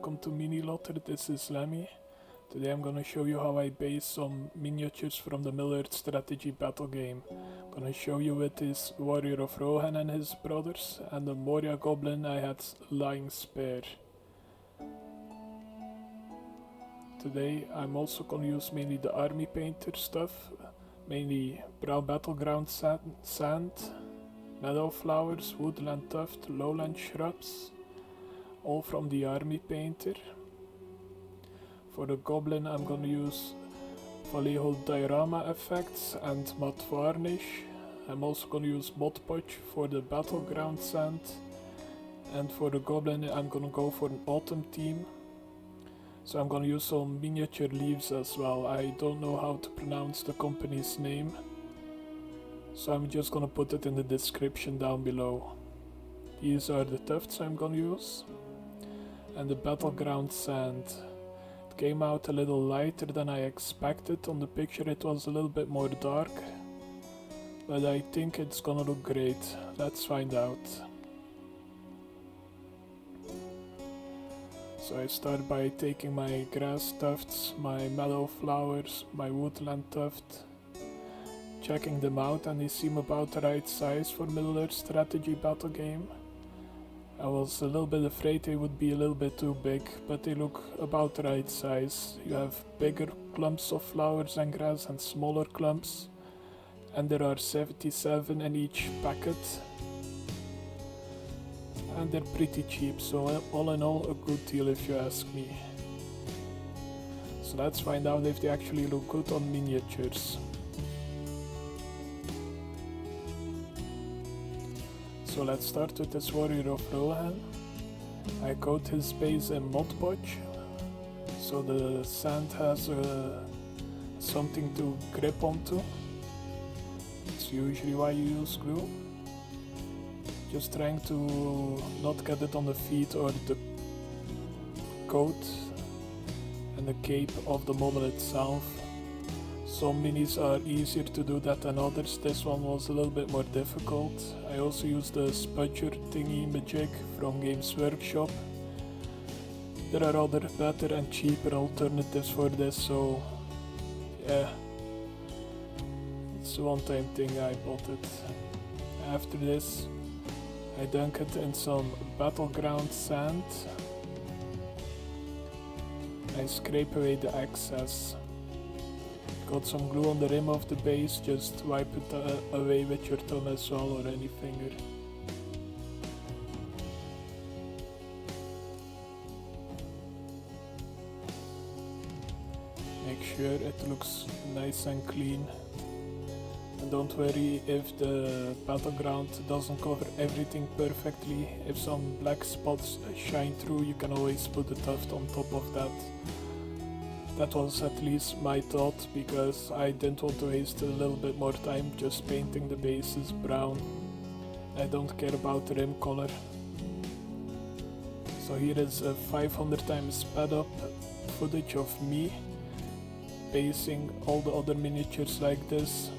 welcome to Mini Lotr. This is Lemmy. Today I'm gonna show you how I base some miniatures from the Millard strategy battle game. I'm gonna show you with this warrior of Rohan and his brothers, and the Moria goblin I had lying spare. Today I'm also gonna use mainly the army painter stuff, mainly brown battleground sand, meadow flowers, woodland tuft, lowland shrubs, all from the army painter. For the goblin I'm gonna use vallejo diorama effects and matte varnish. I'm also gonna use podge for the battleground sand, and for the goblin I'm gonna go for an autumn theme. So I'm gonna use some miniature leaves as well. I don't know how to pronounce the company's name, so I'm just gonna put it in the description down below. These are the tufts I'm gonna use. And the battleground sand. It came out a little lighter than I expected. On the picture it was a little bit more dark, but I think it's gonna look great. Let's find out. So I start by taking my grass tufts, my meadow flowers, my woodland tuft, checking them out, and they seem about the right size for Miller strategy battle game. I was a little bit afraid they would be a little bit too big, but they look about the right size. You have bigger clumps of flowers and grass and smaller clumps, and there are 77 in each packet. And they're pretty cheap, so all in all a good deal if you ask me. So let's find out if they actually look good on miniatures. So let's start with this warrior of Rohan. I coat his base in podge, so the sand has something to grip onto. It's usually why you use glue. Just trying to not get it on the feet or the coat and the cape of the model itself. Some minis are easier to do that than others. This one was a little bit more difficult. I also used the spudger thingy majig from Games Workshop. There are other better and cheaper alternatives for this, so yeah, it's a one-time thing. I bought it. After this I dunk it in some battleground sand. I scrape away the excess. Got some glue on the rim of the base, just wipe it away with your thumb as well, or any finger. Make sure it looks nice and clean. And don't worry if the battleground doesn't cover everything perfectly. If some black spots shine through, you can always put the tuft on top of that. That was at least my thought, because I didn't want to waste a little bit more time just painting the bases brown. I don't care about the rim color. So here is a 500 times sped up footage of me basing all the other miniatures like this.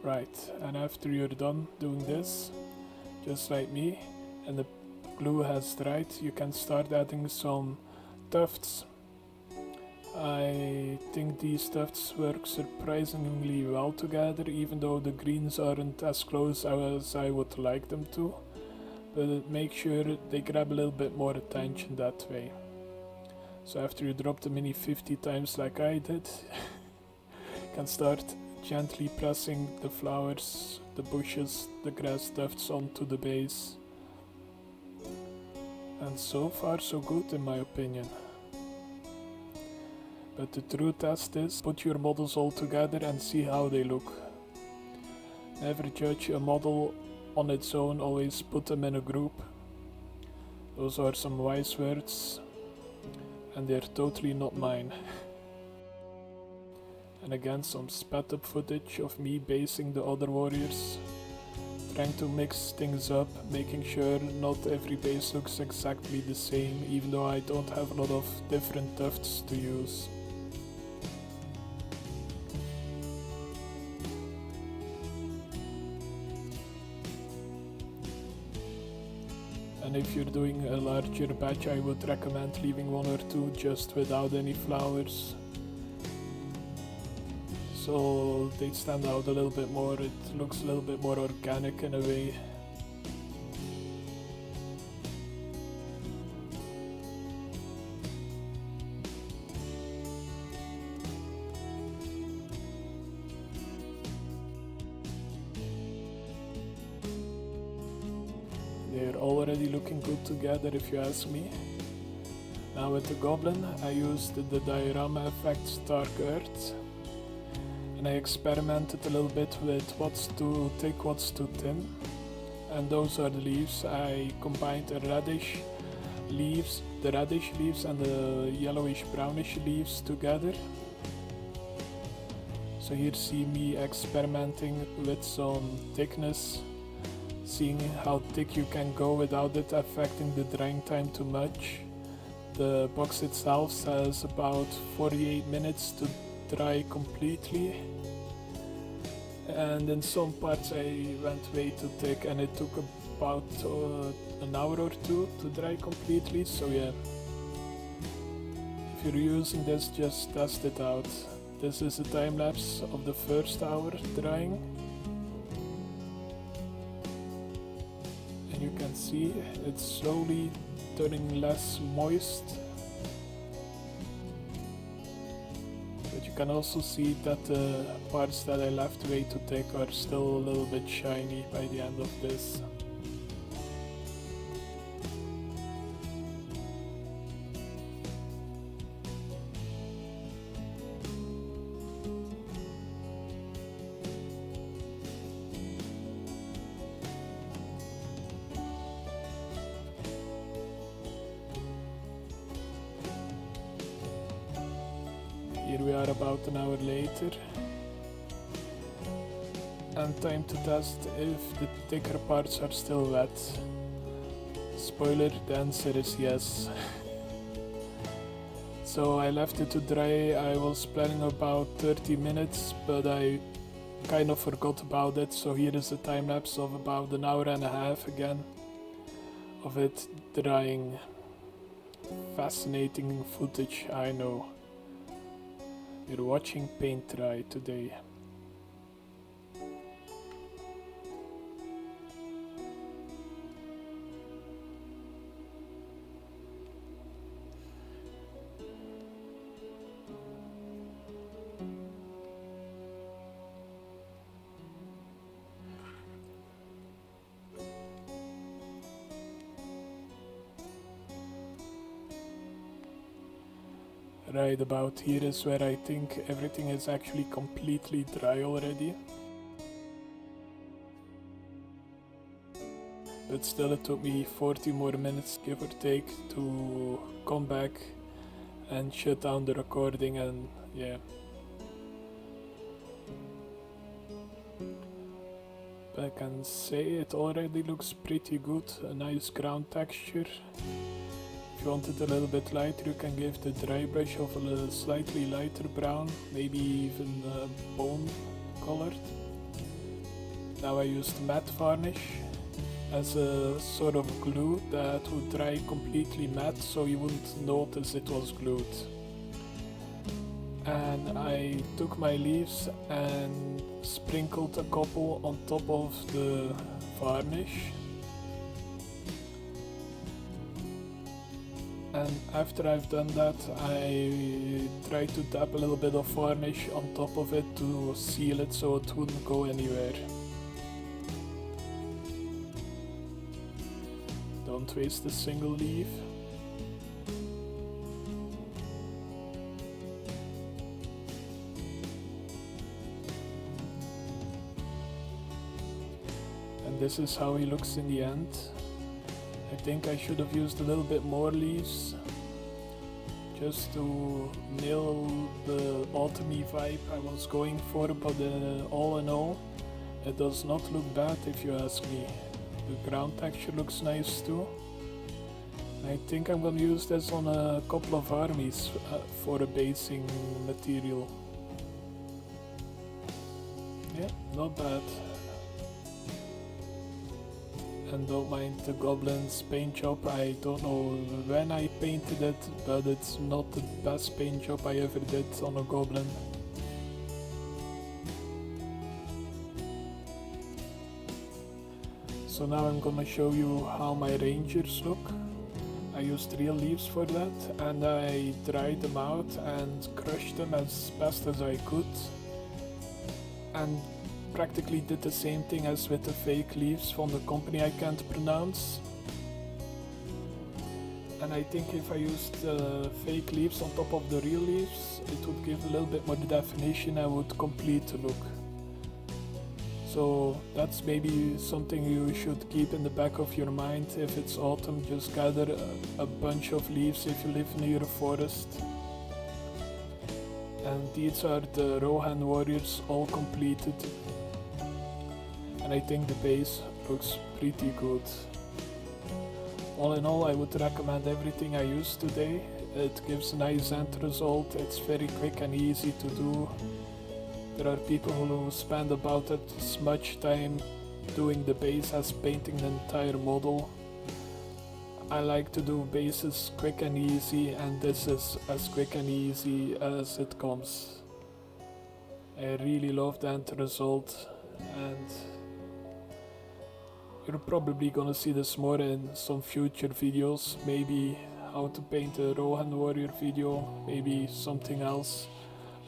Right, and after you're done doing this, just like me, and the glue has dried, you can start adding some tufts. I think these tufts work surprisingly well together, even though the greens aren't as close as I would like them to, but make sure they grab a little bit more attention that way. So after you drop the mini 50 times like I did, you can start gently pressing the flowers, the bushes, the grass tufts onto the base. And so far so good in my opinion. But the true test is, put your models all together and see how they look. Never judge a model on its own, always put them in a group. Those are some wise words, and they're totally not mine. And again, some sped up footage of me basing the other warriors, trying to mix things up, making sure not every base looks exactly the same, even though I don't have a lot of different tufts to use. And if you're doing a larger batch, I would recommend leaving one or two just without any flowers, so they stand out a little bit more. It looks a little bit more organic in a way. They're already looking good together if you ask me. Now with the goblin, I used the diorama effects dark earth, and I experimented a little bit with what's too thick, what's too thin, and those are the leaves. I combined the radish leaves and the yellowish brownish leaves together. So here see me experimenting with some thickness, seeing how thick you can go without it affecting the drying time too much. The box itself says about 48 minutes to dry completely, and in some parts I went way too thick and it took about an hour or two to dry completely. So yeah, if you're using this, just test it out. This is a time lapse of the first hour drying, and you can see it's slowly turning less moist. But you can also see that the parts that I left way too thick are still a little bit shiny by the end of this. Here we are about an hour later, and time to test if the thicker parts are still wet. Spoiler, the answer is yes. So I left it to dry. I was planning about 30 minutes, but I kind of forgot about it, so here is a time lapse of about an hour and a half again of it drying. Fascinating footage, I know. You're watching paint dry today. Right about here is where I think everything is actually completely dry already. But still it took me 40 more minutes, give or take, to come back and shut down the recording, and yeah. But I can say it already looks pretty good, a nice ground texture. If you want it a little bit lighter, you can give the dry brush of a slightly lighter brown, maybe even bone colored. Now I used matte varnish as a sort of glue that would dry completely matte so you wouldn't notice it was glued. And I took my leaves and sprinkled a couple on top of the varnish. And after I've done that, I tried to dab a little bit of varnish on top of it to seal it so it wouldn't go anywhere. Don't waste a single leaf. And this is how he looks in the end. I think I should have used a little bit more leaves just to nail the autumny vibe I was going for, but all in all, it does not look bad if you ask me. The ground texture looks nice too. I think I'm gonna use this on a couple of armies for a basing material. Yeah, not bad. And don't mind the goblin's paint job. I don't know when I painted it, but it's not the best paint job I ever did on a goblin. So now I'm gonna show you how my rangers look. I used real leaves for that, and I dried them out and crushed them as best as I could. And practically did the same thing as with the fake leaves from the company I can't pronounce. And I think if I used fake leaves on top of the real leaves, it would give a little bit more definition and would complete the look. So that's maybe something you should keep in the back of your mind. If it's autumn, just gather a bunch of leaves if you live near a forest. And these are the Rohan warriors all completed. And I think the base looks pretty good. All in all, I would recommend everything I used today. It gives a nice end result, it's very quick and easy to do. There are people who spend about as much time doing the base as painting the entire model. I like to do bases quick and easy, and this is as quick and easy as it comes. I really love the end result, and you're probably gonna see this more in some future videos, maybe how to paint a Rohan warrior video, maybe something else.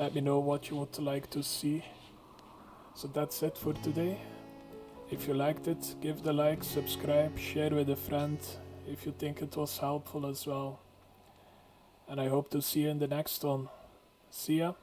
Let me know what you would like to see. So that's it for today. If you liked it, give the like, subscribe, share with a friend if you think it was helpful as well. And I hope to see you in the next one. See ya!